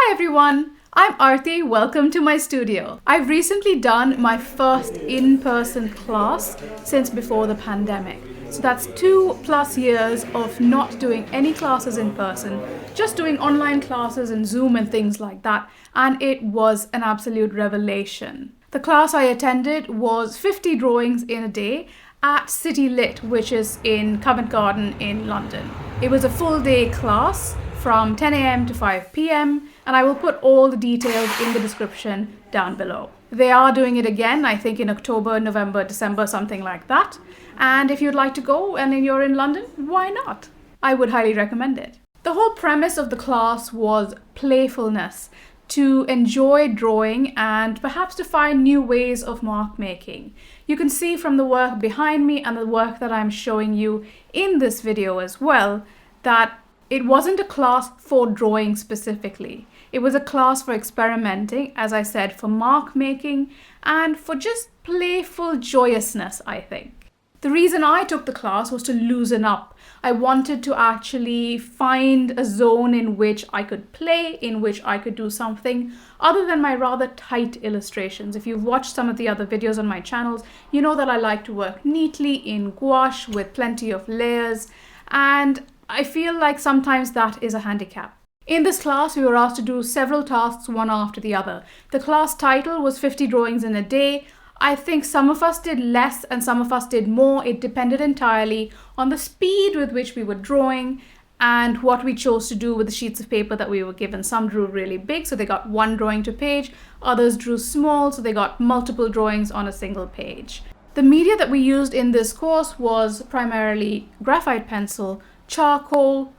Hi everyone, I'm Arati. Welcome to my studio. I've recently done my first in-person class since before the pandemic. So that's 2+ years of not doing any classes in person, just doing online classes and Zoom and things like that. And it was an absolute revelation. The class I attended was 50 drawings in a day at City Lit, which is in Covent Garden in London. It was a full day class from 10 a.m. to 5 p.m. and I will put all the details in the description down below. They are doing it again, I think in October, November, December, something like that. And if you'd like to go and you're in London, why not? I would highly recommend it. The whole premise of the class was playfulness, to enjoy drawing and perhaps to find new ways of mark making. You can see from the work behind me and the work that I'm showing you in this video as well that it wasn't a class for drawing specifically. It was a class for experimenting, as I said, for mark making and for just playful joyousness, I think. The reason I took the class was to loosen up. I wanted to actually find a zone in which I could play, in which I could do something other than my rather tight illustrations. If you've watched some of the other videos on my channels, you know that I like to work neatly in gouache with plenty of layers, and I feel like sometimes that is a handicap. In this class, we were asked to do several tasks one after the other. The class title was 50 drawings in a day. I think some of us did less and some of us did more. It depended entirely on the speed with which we were drawing and what we chose to do with the sheets of paper that we were given. Some drew really big, so they got one drawing to page. Others drew small, so they got multiple drawings on a single page. The media that we used in this course was primarily graphite pencil, charcoal,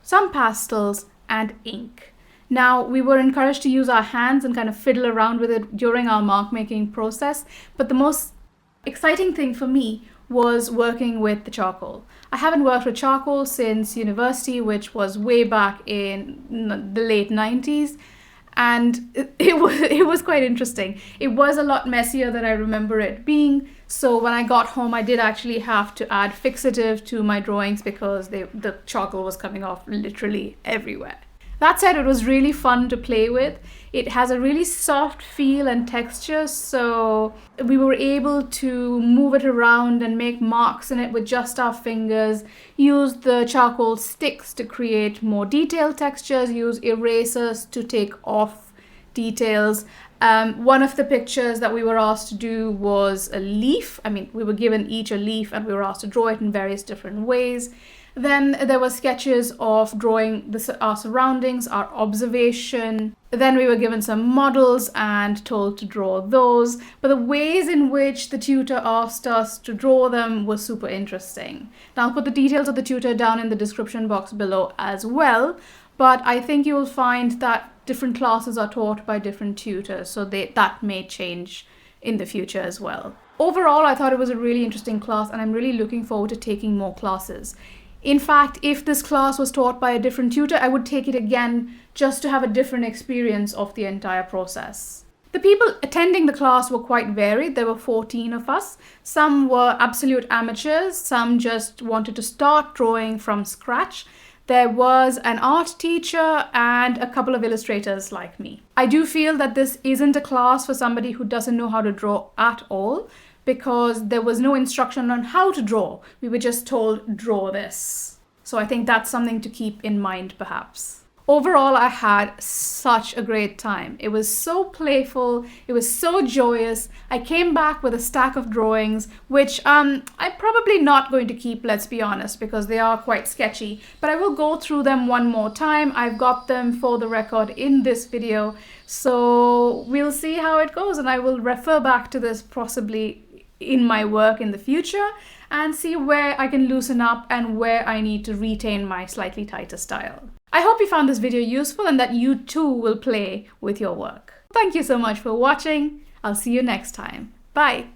some pastels, and ink. Now, we were encouraged to use our hands and kind of fiddle around with it during our mark making process, but the most exciting thing for me was working with the charcoal. I haven't worked with charcoal since university, which was way back in the late 90s, and it was quite interesting. It was a lot messier than I remember it being, so when I got home I did actually have to add fixative to my drawings because the charcoal was coming off literally everywhere. That said, it was really fun to play with. It has a really soft feel and texture, so we were able to move it around and make marks in it with just our fingers, use the charcoal sticks to create more detailed textures, use erasers to take off details. One of the pictures that we were asked to do was a leaf. We were given each a leaf and we were asked to draw it in various different ways. Then there were sketches of drawing our surroundings, our observation. Then we were given some models and told to draw those. But the ways in which the tutor asked us to draw them was super interesting. Now I'll put the details of the tutor down in the description box below as well. But I think you will find that different classes are taught by different tutors, so that may change in the future as well. Overall, I thought it was a really interesting class and I'm really looking forward to taking more classes. In fact, if this class was taught by a different tutor, I would take it again just to have a different experience of the entire process. The people attending the class were quite varied. There were 14 of us. Some were absolute amateurs. Some just wanted to start drawing from scratch. There was an art teacher and a couple of illustrators like me. I do feel that this isn't a class for somebody who doesn't know how to draw at all, because there was no instruction on how to draw. We were just told, draw this. So I think that's something to keep in mind perhaps. Overall, I had such a great time. It was so playful, it was so joyous. I came back with a stack of drawings, which I'm probably not going to keep, let's be honest, because they are quite sketchy, but I will go through them one more time. I've got them for the record in this video, so we'll see how it goes, and I will refer back to this possibly in my work in the future and see where I can loosen up and where I need to retain my slightly tighter style. I hope you found this video useful and that you too will play with your work. Thank you so much for watching. I'll see you next time. Bye.